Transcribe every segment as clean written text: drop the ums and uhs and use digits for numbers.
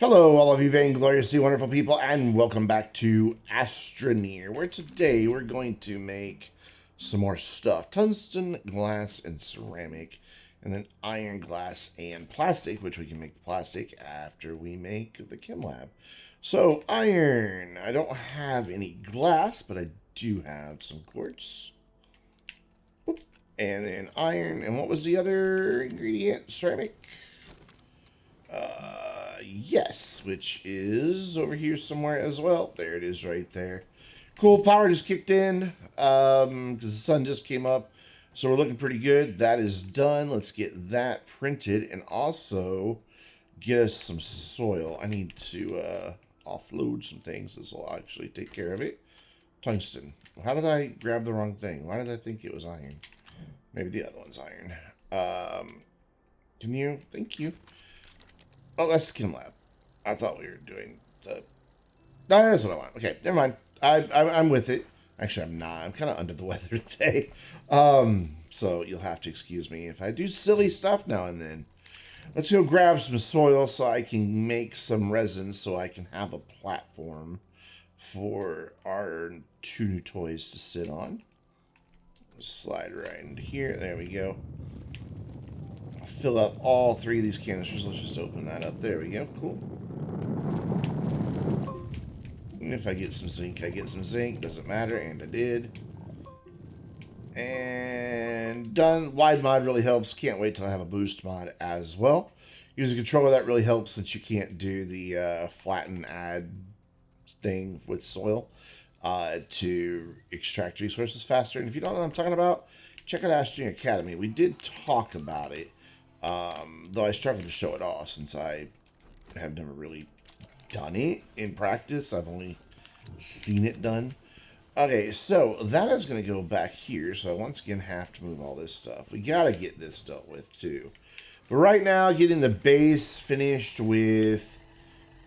Hello, all of you Vainglorious, you wonderful people, and welcome back to Astroneer, where today we're going to make some more stuff. Tungsten, glass, and ceramic, and then iron, glass, and plastic, which we can make the plastic after we make the chem lab. So, iron. I don't have any glass, but I do have some quartz. And then iron, and what was the other ingredient? Ceramic? Yes, which is over here somewhere as well. There it is right there. Cool, power just kicked in because the sun just came up. So we're looking pretty good. That is done. Let's get that printed and also get us some soil. I need to offload some things. This will actually take care of it. Tungsten. How did I grab the wrong thing? Why did I think it was iron? Maybe the other one's iron. Can you? Thank you. Oh, that's Skin Lab. I thought we were doing the... No, that's what I want. Okay, never mind. I'm with it. Actually, I'm not. I'm kind of under the weather today. So you'll have to excuse me if I do silly stuff now and then. Let's go grab some soil so I can make some resin so I can have a platform for our two new toys to sit on. Slide right into here. There we go. Fill up all three of these canisters. Let's just open that up. There we go. Cool. And if I get some zinc, I get some zinc. Doesn't matter. And I did. And done. Wide mod really helps. Can't wait till I have a boost mod as well. Using controller, that really helps since you can't do the flatten add thing with soil to extract resources faster. And if you don't know what I'm talking about, check out Astroneer Academy. We did talk about it. Though I struggle to show it off since I have never really done it in practice. I've only seen it done. Okay, so that is going to go back here. So I once again have to move all this stuff. We got to get this dealt with too. But right now, getting the base finished with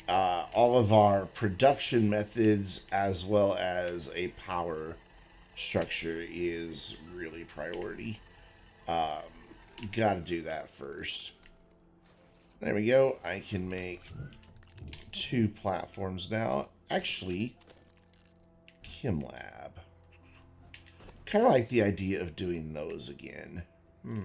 all of our production methods as well as a power structure is really priority. Got to do that first. There we go. I can make two platforms now. Actually, Chem Lab. Kind of like the idea of doing those again. But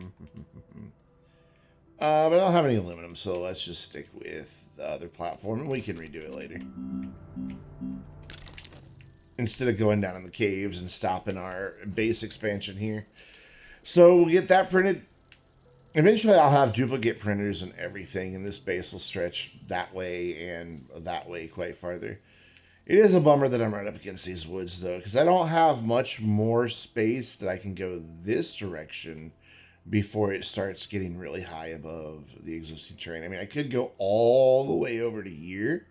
I don't have any aluminum, so let's just stick with the other platform, and we can redo it later. Instead of going down in the caves and stopping our base expansion here. So we'll get that printed. Eventually, I'll have duplicate printers and everything, and this base will stretch that way and that way quite farther. It is a bummer that I'm right up against these woods, though, because I don't have much more space that I can go this direction before it starts getting really high above the existing terrain. I mean, I could go all the way over to here,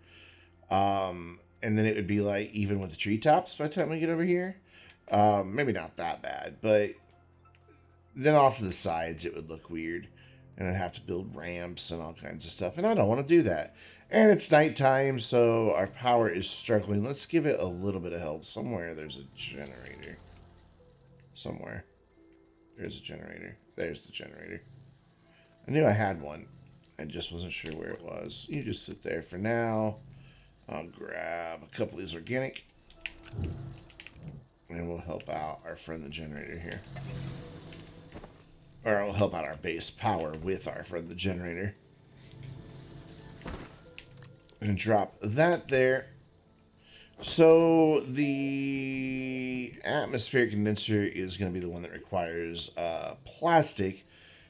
and then it would be like even with the treetops by the time we get over here. Maybe not that bad, but then off to the sides it would look weird, and I'd have to build ramps and all kinds of stuff, and I don't want to do that. And it's nighttime, so our power is struggling. Let's give it a little bit of help. Somewhere there's a generator. Somewhere. There's a generator. There's the generator. I knew I had one. I just wasn't sure where it was. You just sit there for now. I'll grab a couple of these organic. And we'll help out our friend the generator here. Or I'll help out our base power with our friend the generator. And drop that there. So the atmospheric condenser is going to be the one that requires plastic,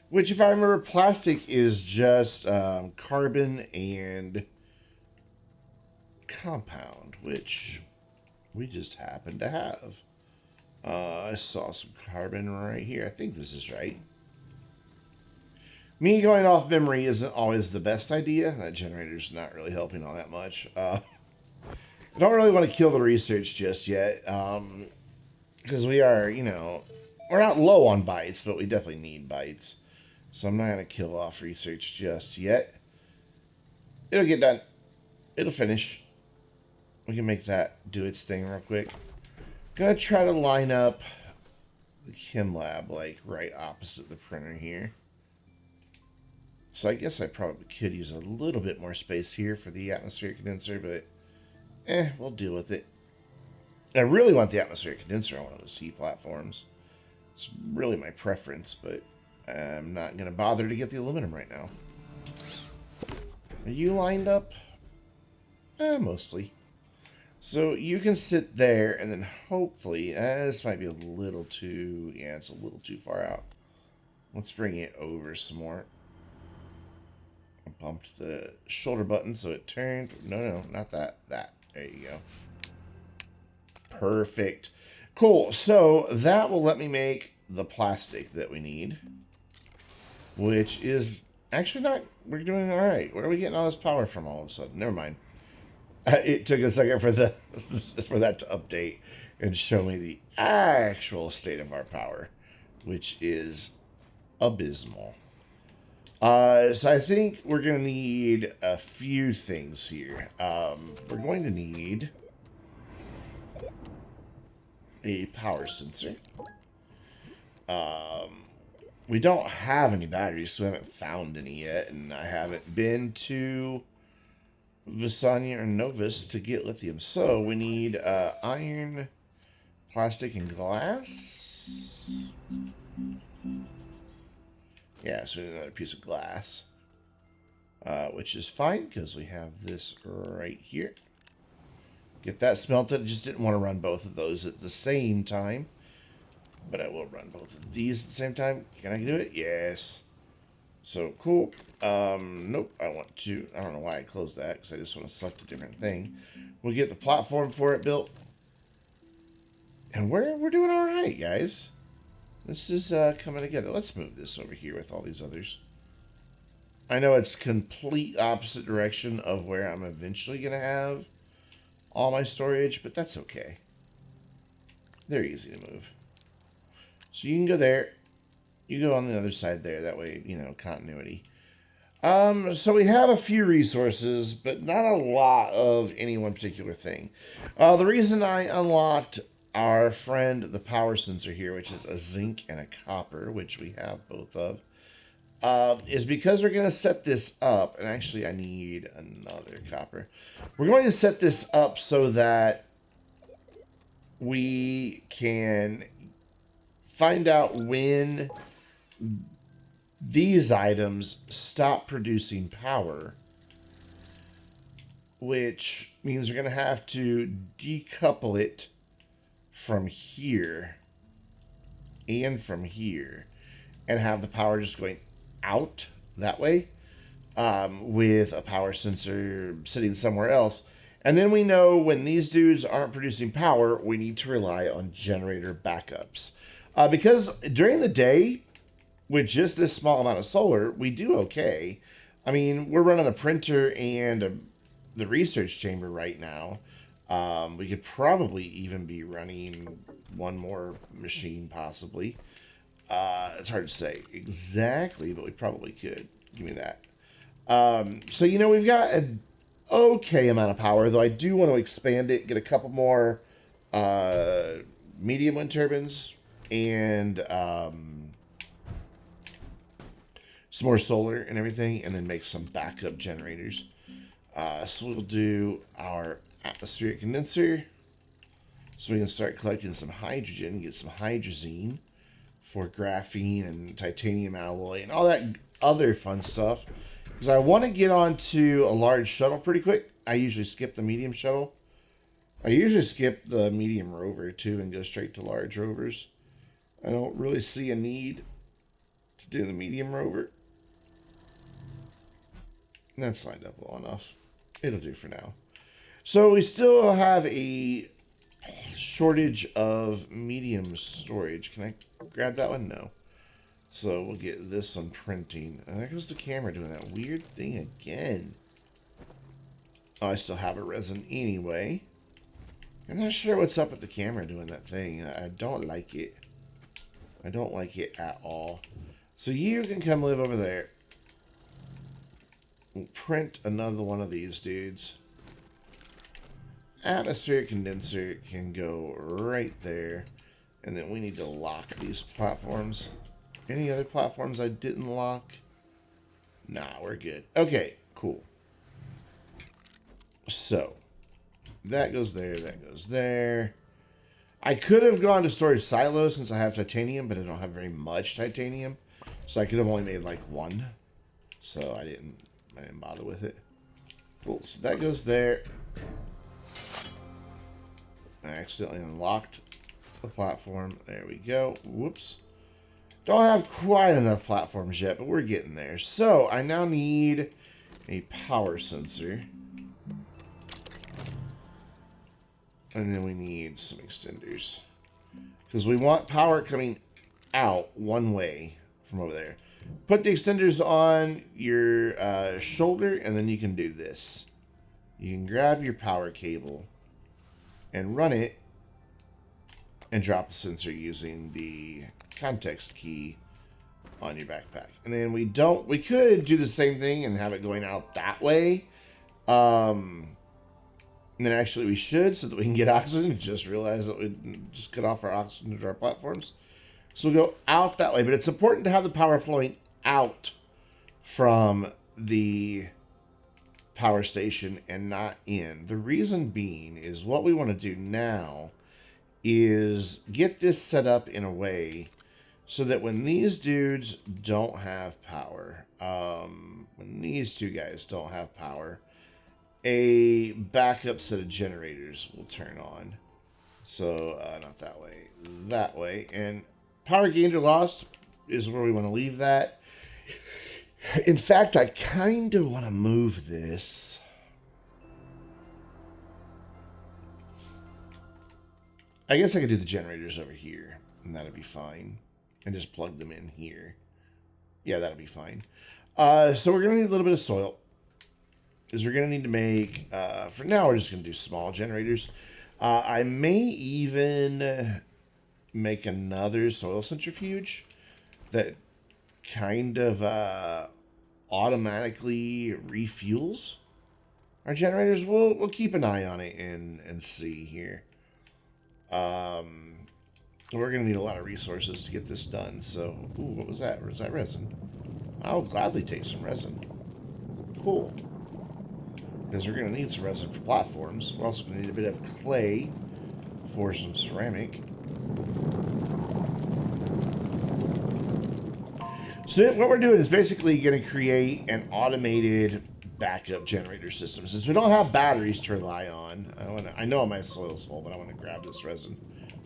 which, if I remember, plastic is just carbon and compound, which we just happen to have. I saw some carbon right here. I think this is right. Me going off memory isn't always the best idea. That generator's not really helping all that much. I don't really want to kill the research just yet. Because we are, we're not low on bytes, but we definitely need bytes. So I'm not going to kill off research just yet. It'll get done. It'll finish. We can make that do its thing real quick. Gonna try to line up the chem lab like right opposite the printer here. So I guess I probably could use a little bit more space here for the atmospheric condenser, but we'll deal with it. I really want the atmospheric condenser on one of those T platforms. It's really my preference, but I'm not going to bother to get the aluminum right now. Are you lined up? Mostly. So you can sit there, and then hopefully, this might be a little too, yeah, it's a little too far out. Let's bring it over some more. I bumped the shoulder button so it turned. No, not that. That. There you go. Perfect. Cool. So that will let me make the plastic that we need, which is actually not. We're doing all right. Where are we getting all this power from all of a sudden? Never mind. It took a second for the for that to update and show me the actual state of our power, which is abysmal. So I think we're going to need a few things here. We're going to need a power sensor. We don't have any batteries, so we haven't found any yet, and I haven't been to Visanya or Novus to get lithium. So we need iron, plastic, and glass. Yeah, so we need another piece of glass, which is fine because we have this right here. Get that smelted. I just didn't want to run both of those at the same time, but I will run both of these at the same time. Can I do it? Yes. So cool. Nope. I don't know why I closed that because I just want to select a different thing. We'll get the platform for it built, and we're doing all right, guys. This is coming together. Let's move this over here with all these others. I know it's complete opposite direction of where I'm eventually going to have all my storage, but that's okay. They're easy to move. So you can go there. You go on the other side there. That way, continuity. So we have a few resources, but not a lot of any one particular thing. The reason I unlocked our friend, the power sensor here, which is a zinc and a copper, which we have both of, is because we're going to set this up. And actually, I need another copper. We're going to set this up so that we can find out when these items stop producing power, which means we're going to have to decouple it from here and from here and have the power just going out that way, with a power sensor sitting somewhere else. And then we know when these dudes aren't producing power, we need to rely on generator backups. Because during the day, with just this small amount of solar, we do okay. I mean, we're running a printer and the research chamber right now. We could probably even be running one more machine, possibly. It's hard to say exactly, but we probably could. Give me that. So, we've got an okay amount of power, though I do want to expand it, get a couple more medium wind turbines, and some more solar and everything, and then make some backup generators. So we'll do our atmospheric condenser, so we can start collecting some hydrogen, get some hydrazine for graphene and titanium alloy and all that other fun stuff. Because I want to get onto a large shuttle pretty quick. I usually skip the medium shuttle. I usually skip the medium rover too and go straight to large rovers. I don't really see a need to do the medium rover. That's lined up well enough. It'll do for now. So we still have a shortage of medium storage. Can I grab that one? No. So we'll get this one printing. And there goes the camera doing that weird thing again. Oh, I still have a resin anyway. I'm not sure what's up with the camera doing that thing. I don't like it. I don't like it at all. So you can come live over there. We'll print another one of these dudes. Atmospheric condenser can go right there. And then we need to lock these platforms. Any other platforms I didn't lock? Nah, we're good. Okay, cool. So, that goes there, that goes there. I could have gone to storage silos since I have titanium, but I don't have very much titanium. So I could have only made like one. So I didn't bother with it. Cool, so that goes there. I accidentally unlocked the platform. There we go. Whoops. Don't have quite enough platforms yet, but we're getting there. So I now need a power sensor. And then we need some extenders. Because we want power coming out one way from over there. Put the extenders on your shoulder, and then you can do this. You can grab your power cable and run it and drop the sensor using the context key on your backpack. And then we could do the same thing and have it going out that way. And then actually we should, so that we can get oxygen. Just realize that we just cut off our oxygen to our platforms. So we'll go out that way. But it's important to have the power flowing out from the power station and not in. The reason being is what we want to do now is get this set up in a way so that when these dudes don't have power, when these two guys don't have power, a backup set of generators will turn on. So, not that way, that way. And power gained or lost is where we want to leave that. In fact, I kind of want to move this. I guess I could do the generators over here, and that'd be fine. And just plug them in here. Yeah, that'd be fine. So we're going to need a little bit of soil. Because we're going to need to make, for now, we're just going to do small generators. I may even make another soil centrifuge that kind of automatically refuels our generators. We'll keep an eye on it and see here. We're going to need a lot of resources to get this done. So, ooh, what was that? Was that resin? I'll gladly take some resin. Cool. Because we're going to need some resin for platforms. We're also going to need a bit of clay for some ceramic. So what we're doing is basically going to create an automated backup generator system. Since we don't have batteries to rely on, I know my soil's full, but I want to grab this resin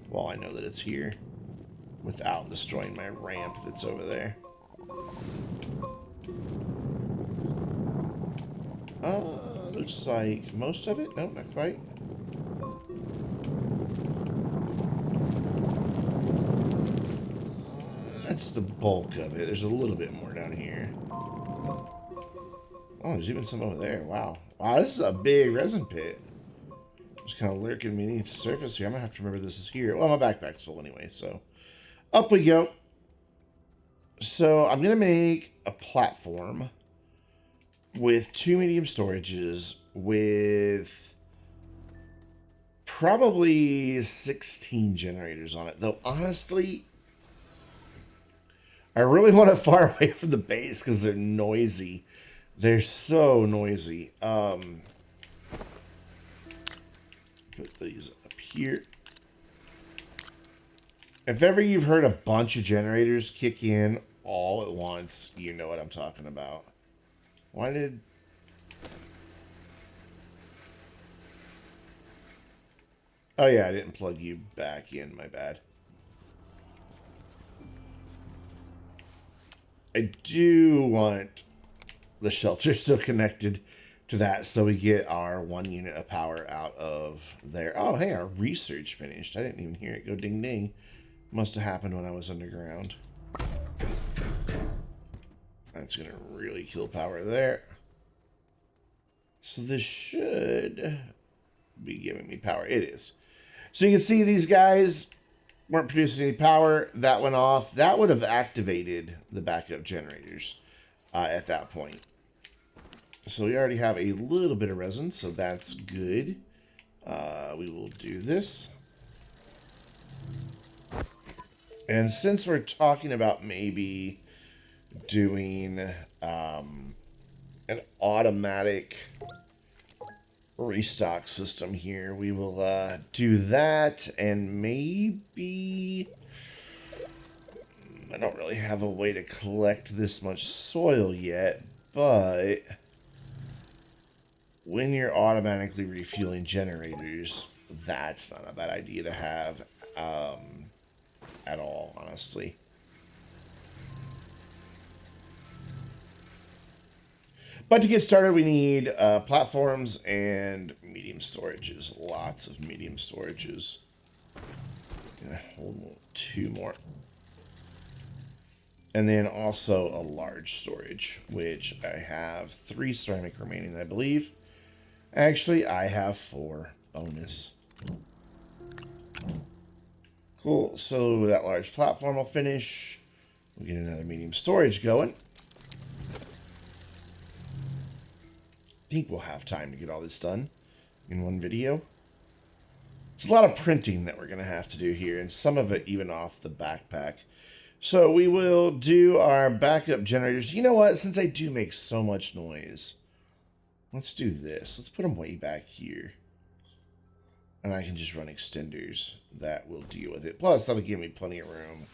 while I know that it's here without destroying my ramp that's over there. Looks like most of it. No, not quite. That's the bulk of it. There's a little bit more down here. Oh, there's even some over there. Wow. Wow, this is a big resin pit. Just kind of lurking beneath the surface here. I'm going to have to remember this is here. Well, my backpack's full anyway, so. Up we go. So, I'm going to make a platform with 2 medium storages with probably 16 generators on it. Though, honestly, I really want it far away from the base because they're noisy. They're so noisy. Put these up here. If ever you've heard a bunch of generators kick in all at once, you know what I'm talking about. Why did... Oh yeah, I didn't plug you back in, my bad. I do want the shelter still connected to that so we get our 1 unit of power out of there. Oh, hey, our research finished. I didn't even hear it go ding ding. Must have happened when I was underground. That's going to really kill power there. So this should be giving me power. It is. So you can see these guys weren't producing any power. That went off. That would have activated the backup generators at that point. So we already have a little bit of resin, so that's good. We will do this. And since we're talking about maybe doing an automatic restock system here. We will do that, and maybe I don't really have a way to collect this much soil yet, but when you're automatically refueling generators, that's not a bad idea to have at all, honestly. But to get started, we need platforms and medium storages. Lots of medium storages. Gonna hold 2 more. And then also a large storage, which I have 3 ceramic remaining, I believe. Actually, I have 4. Bonus. Cool. So that large platform will finish. We'll get another medium storage going. I think we'll have time to get all this done in one video. It's a lot of printing that we're going to have to do here, and some of it even off the backpack. So we will do our backup generators. You know what? Since I do make so much noise, let's do this. Let's put them way back here. And I can just run extenders that will deal with it. Plus, that'll give me plenty of room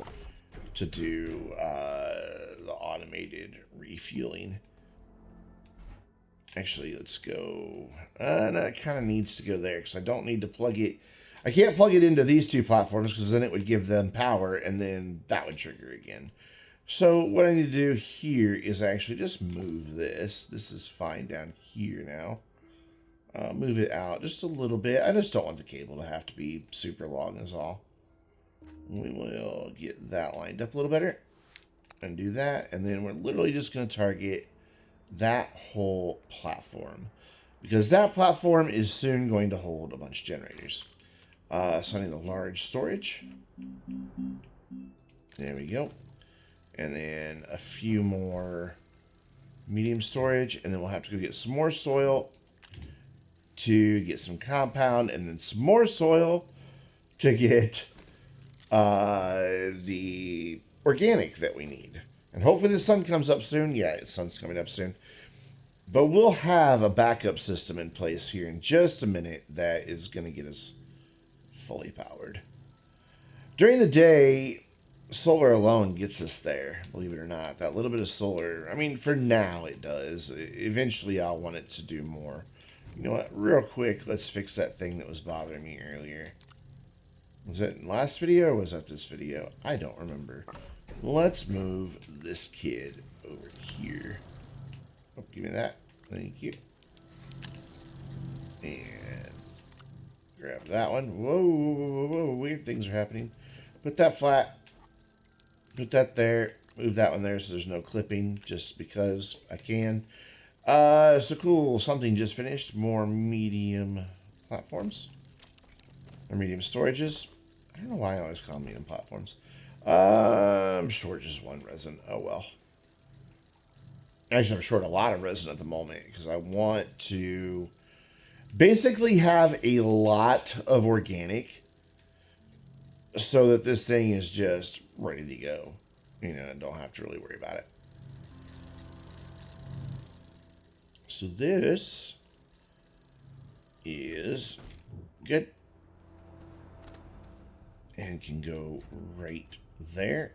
to do the automated refueling. Actually, let's go. No, it kind of needs to go there because I don't need to plug it. I can't plug it into these 2 platforms because then it would give them power and then that would trigger again. So what I need to do here is actually just move this. This is fine down here now. Move it out just a little bit. I just don't want the cable to have to be super long is all. We will get that lined up a little better and do that. And then we're literally just going to target that whole platform because that platform is soon going to hold a bunch of generators. So I need a large storage. There we go. And then a few more medium storage. And then we'll have to go get some more soil to get some compound. And then some more soil to get the organic that we need. And hopefully the sun comes up soon. Yeah, the sun's coming up soon. But we'll have a backup system in place here in just a minute that is going to get us fully powered. During the day, solar alone gets us there, believe it or not. That little bit of solar, I mean, for now it does. Eventually I'll want it to do more. You know what? Real quick, let's fix that thing that was bothering me earlier. Was that in last video or was that this video? I don't remember. Let's move this kid over here. Oh, give me that. Thank you. And grab that one. Whoa, whoa, whoa, whoa. Weird things are happening. Put that flat. Put that there. Move that one there so there's no clipping just because I can. So cool. Something just finished. More medium platforms. Or medium storages. I don't know why I always call them medium platforms. I'm short just 1 resin. Oh well. Actually, I'm short a lot of resin at the moment because I want to basically have a lot of organic so that this thing is just ready to go. You know, I don't have to really worry about it. So this is good. And can go right there.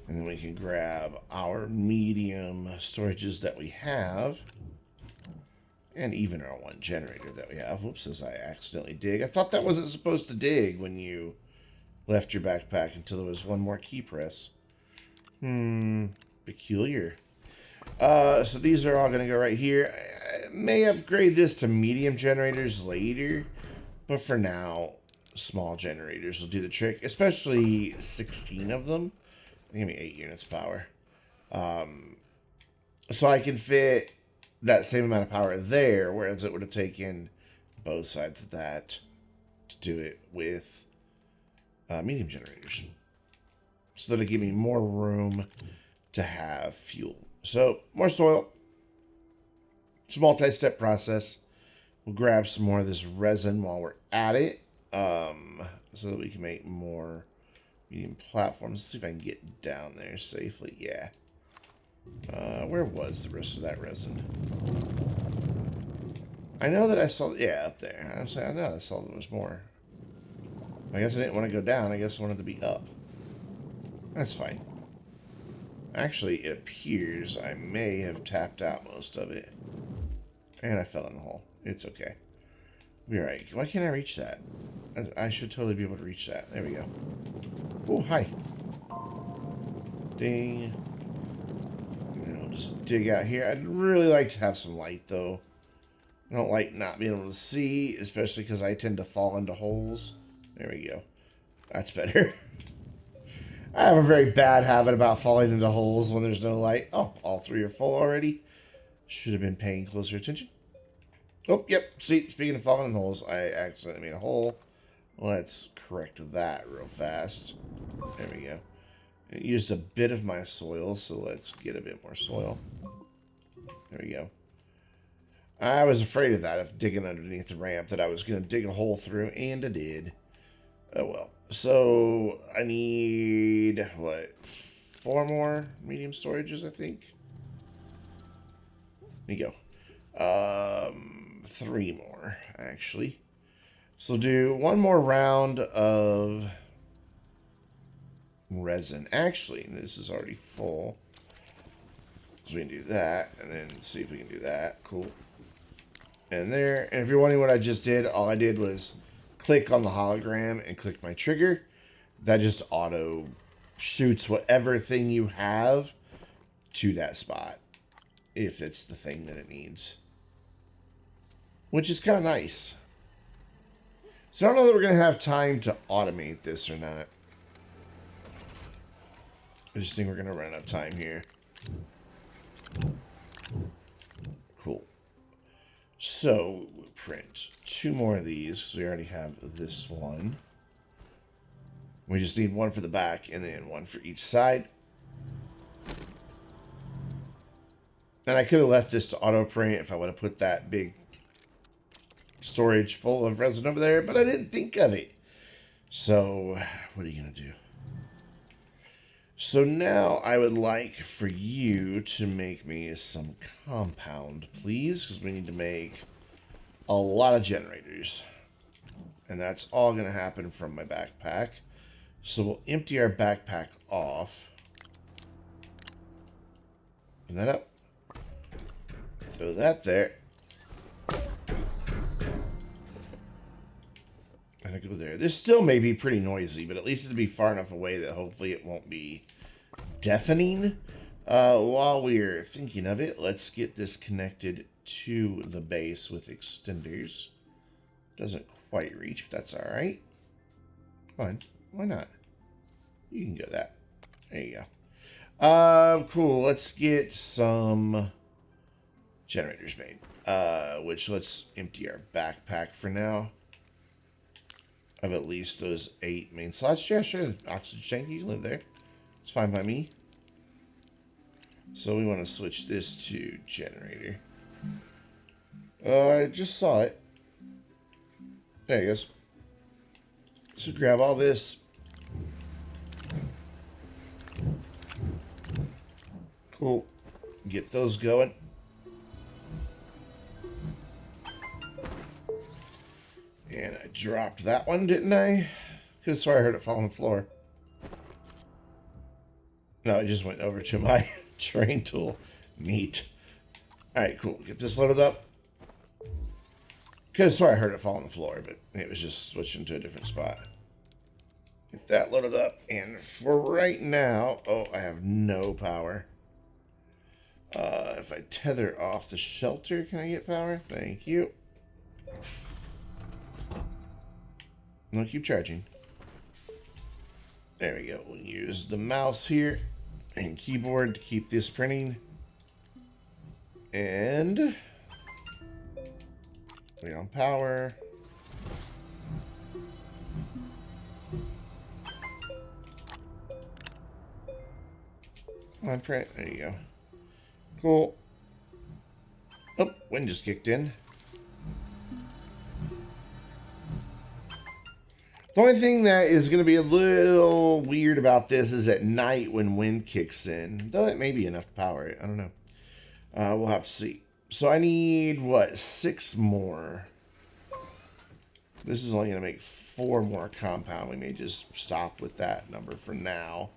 And then we can grab our medium storages that we have. And even our 1 generator that we have. Whoops, as I accidentally dig. I thought that wasn't supposed to dig when you left your backpack until there was 1 more key press. Peculiar. So these are all going to go right here. I may upgrade this to medium generators later. But for now, small generators will do the trick. Especially 16 of them. Give me 8 units of power. So I can fit that same amount of power there, whereas it would have taken both sides of that to do it with medium generators. So that'll give me more room to have fuel. So more soil. It's a multi-step process. We'll grab some more of this resin while we're at it, so that we can make more Medium platforms. Let's see if I can get down there safely. Yeah. Where was the rest of that resin? I know that I saw... Yeah, up there. I know I saw there was more. I guess I didn't want to go down. I guess I wanted to be up. That's fine. Actually, it appears I may have tapped out most of it. And I fell in the hole. It's okay. We'll be alright. Why can't I reach that? I should totally be able to reach that. There we go. Oh, hi. Ding. And we'll just dig out here. I'd really like to have some light, though. I don't like not being able to see, especially because I tend to fall into holes. There we go. That's better. I have a very bad habit about falling into holes when there's no light. Oh, all three are full already. Should have been paying closer attention. Oh, yep. See, speaking of falling in holes, I accidentally made a hole. Let's correct that real fast. There we go. It used a bit of my soil, so let's get a bit more soil. There we go. I was afraid of that, of digging underneath the ramp, that I was going to dig a hole through, and I did. Oh, well. So, I need, what, 4 more medium storages, I think? There you go. 3 more, actually. So, do 1 more round of resin. Actually, this is already full. So, we can do that, and then see if we can do that. Cool. And there. And if you're wondering what I just did, all I did was click on the hologram and click my trigger. That just auto shoots whatever thing you have to that spot, if it's the thing that it needs. Which is kind of nice. So I don't know that we're going to have time to automate this or not. I just think we're going to run out of time here. Cool. So, we'll print 2 more of these, because we already have this one. We just need 1 for the back, and then 1 for each side. And I could have left this to auto print if I would have put that big storage full of resin over there, but I didn't think of it. So, what are you going to do? So now I would like for you to make me some compound, please, because we need to make a lot of generators. And that's all going to happen from my backpack. So we'll empty our backpack off. Open that up. Throw that there. And I go there. This still may be pretty noisy, but at least it'll be far enough away that hopefully it won't be deafening. While we're thinking of it, let's get this connected to the base with extenders. Doesn't quite reach, but that's alright. Come on. Why not? You can go that. There you go. Cool. Let's get some generators made. Which let's empty our backpack for now. Of at least those 8 main slots. Yeah, sure. Oxygen tank, you can live there. It's fine by me. So we want to switch this to generator. I just saw it. There it goes. So grab all this. Cool. Get those going. And I dropped that one, didn't I? Could have sworn I heard it fall on the floor. No, it just went over to my terrain tool. Neat. Alright, cool. Get this loaded up. Could have sworn I heard it fall on the floor, but it was just switching to a different spot. Get that loaded up. And for right now... Oh, I have no power. If I tether off the shelter, can I get power? Thank you. I'll keep charging. There we go. We'll use the mouse here and keyboard to keep this printing. And wait on power. Come on, print. There you go. Cool. Oh, wind just kicked in. The only thing that is going to be a little weird about this is at night when wind kicks in. Though it may be enough to power it. I don't know. We'll have to see. So I need, what, 6 more. This is only going to make 4 more compound. We may just stop with that number for now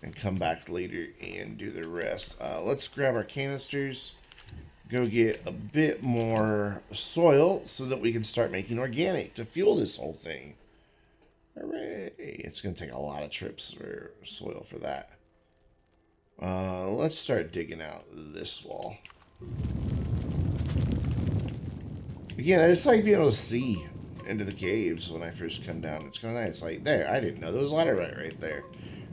and come back later and do the rest. Let's grab our canisters, go get a bit more soil so that we can start making organic to fuel this whole thing. Hooray! It's going to take a lot of trips for soil for that. Let's start digging out this wall. Again, I just like being able to see into the caves when I first come down. It's kind of nice. Like, there, I didn't know there was laterite right there.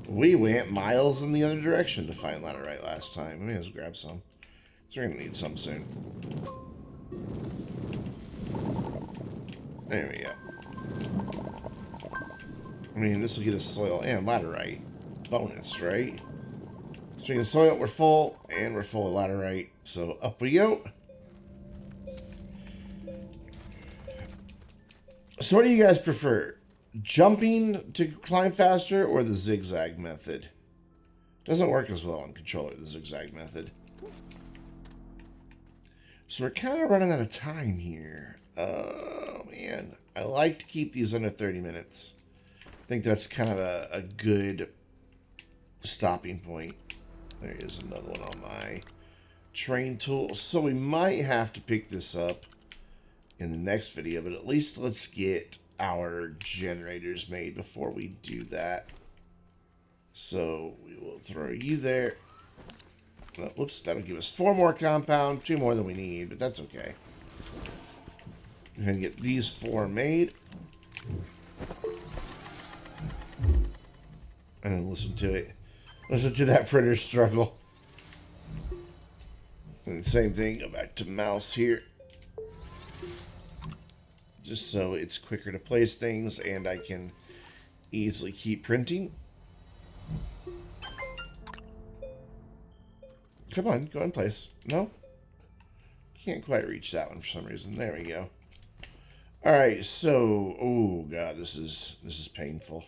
We went miles in the other direction to find laterite last time. Let me just grab some. So we're going to need some soon. There we go. I mean, this will get us soil and laterite. Bonus, right? Speaking of soil, we're full, and we're full of laterite. So up we go. So what do you guys prefer? Jumping to climb faster or the zigzag method? Doesn't work as well on controller, the zigzag method. So we're kind of running out of time here. Oh, man. I like to keep these under 30 minutes. I think that's kind of a good stopping point. There is another one on my train tool. So we might have to pick this up in the next video, but at least let's get our generators made before we do that. So we will throw you there. Oh, whoops, that'll give us 4 more compound, 2 more than we need, but that's okay. We're going to get these 4 made. And then listen to it. Listen to that printer struggle. And the same thing, go back to mouse here. Just so it's quicker to place things and I can easily keep printing. Come on, go in place. No? Can't quite reach that one for some reason. There we go. Alright, so... Oh, God, this is painful.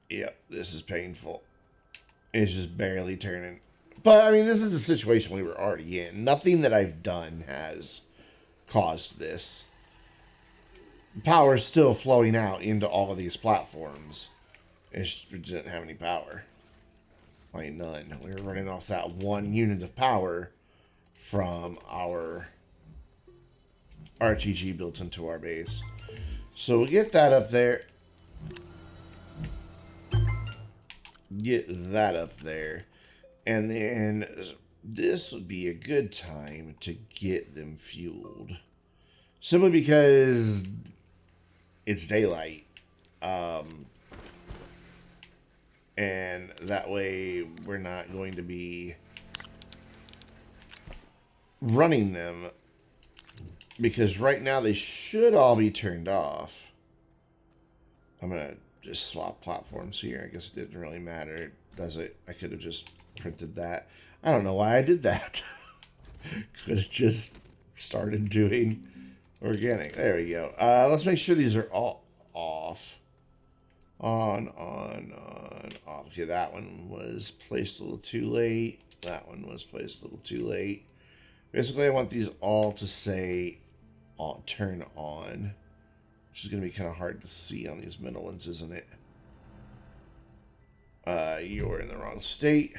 Yep, this is painful. It's just barely turning. But, I mean, this is the situation we were already in. Nothing that I've done has caused this. Power is still flowing out into all of these platforms. It just didn't have any power. Like, none. We were running off that 1 unit of power from our RTG built into our base. So we'll get that up there. Get that up there. And then this would be a good time to get them fueled. Simply because it's daylight. And that way we're not going to be running them. Because right now they should all be turned off. I'm going to just swap platforms here. I guess it didn't really matter, does it? I could have just printed that. I don't know why I did that. Could have just started doing organic. There we go. Let's make sure these are all off. On, off. Okay, that one was placed a little too late. That one was placed a little too late. Basically, I want these all to say turn on. Which is going to be kind of hard to see on these middle ones, isn't it? You're in the wrong state.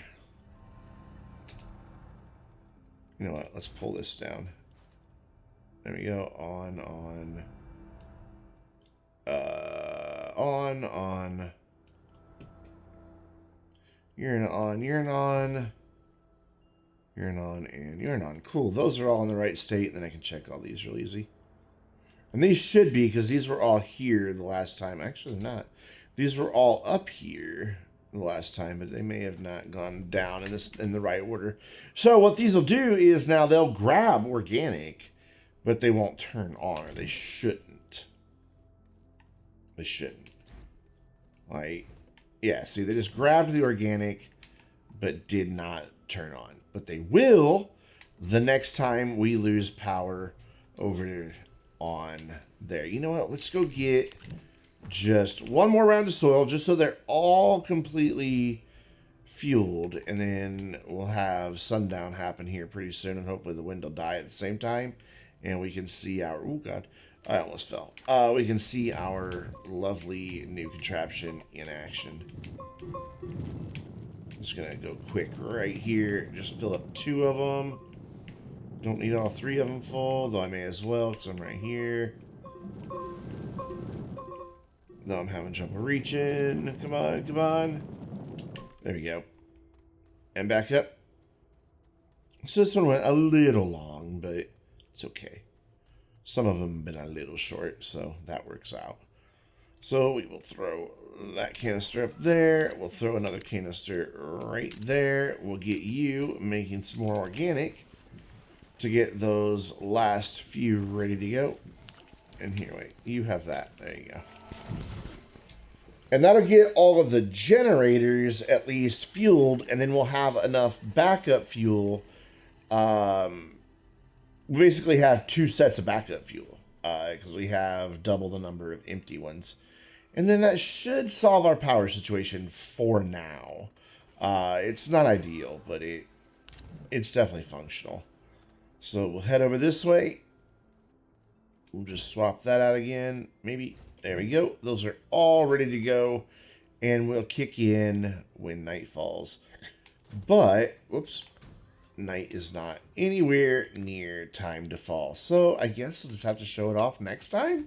You know what? Let's pull this down. There we go. On. On. You're an on. You're an on. You're an on. And you're an on. Cool. Those are all in the right state. And then I can check all these real easy. And these should be, because these were all here the last time. Actually, they're not. These were all up here the last time, but they may have not gone down in the right order. So what these will do is now they'll grab organic, but they won't turn on. Or they shouldn't. They shouldn't. Like, yeah, see, they just grabbed the organic, but did not turn on. But they will the next time we lose power over on there. You know what? Let's go get just one more round of soil just so they're all completely fueled, and then we'll have sundown happen here pretty soon, and hopefully the wind will die at the same time, and we can see our, oh god, I almost fell. We can see our lovely new contraption in action. Just gonna go quick right here, just fill up 2 of them. Don't need all 3 of them full, though I may as well because I'm right here. No, I'm having trouble reaching. Come on, come on. There we go. And back up. So this one went a little long, but it's okay. Some of them have been a little short, so that works out. So we will throw that canister up there. We'll throw another canister right there. We'll get you making some more organic to get those last few ready to go. And here, wait, you have that. There you go. And that'll get all of the generators at least fueled, and then we'll have enough backup fuel. We basically have 2 sets of backup fuel because we have double the number of empty ones. And then that should solve our power situation for now. It's not ideal, but it's definitely functional. So we'll head over this way. We'll just swap that out again. Maybe. There we go. Those are all ready to go. And we'll kick in when night falls. But, whoops. Night is not anywhere near time to fall. So I guess we'll just have to show it off next time.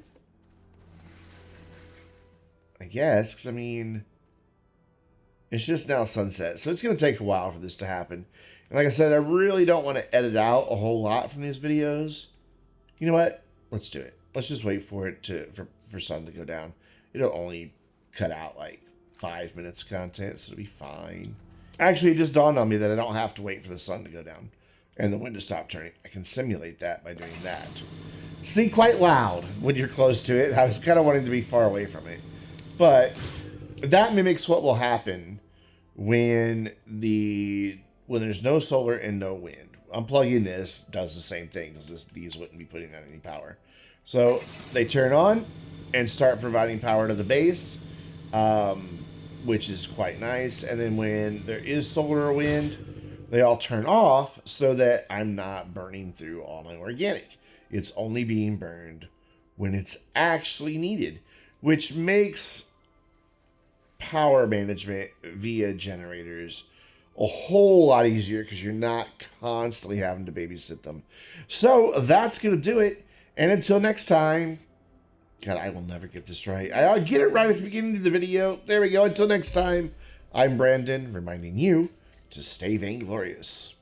I guess, because I mean, it's just now sunset. So it's going to take a while for this to happen. And like I said, I really don't want to edit out a whole lot from these videos. You know what? Let's do it. Let's just wait for it for sun to go down. It'll only cut out like 5 minutes of content, so it'll be fine. Actually, it just dawned on me that I don't have to wait for the sun to go down and the wind to stop turning. I can simulate that by doing that. See, quite loud when you're close to it. I was kind of wanting to be far away from it. But that mimics what will happen when there's no solar and no wind. Unplugging this does the same thing because these wouldn't be putting out any power. So they turn on and start providing power to the base, which is quite nice. And then when there is solar or wind, they all turn off so that I'm not burning through all my organic. It's only being burned when it's actually needed, which makes power management via generators a whole lot easier because you're not constantly having to babysit them. So that's going to do it. And until next time, God, I will never get this right. I'll get it right at the beginning of the video. There we go. Until next time, I'm Brandon, reminding you to stay vainglorious.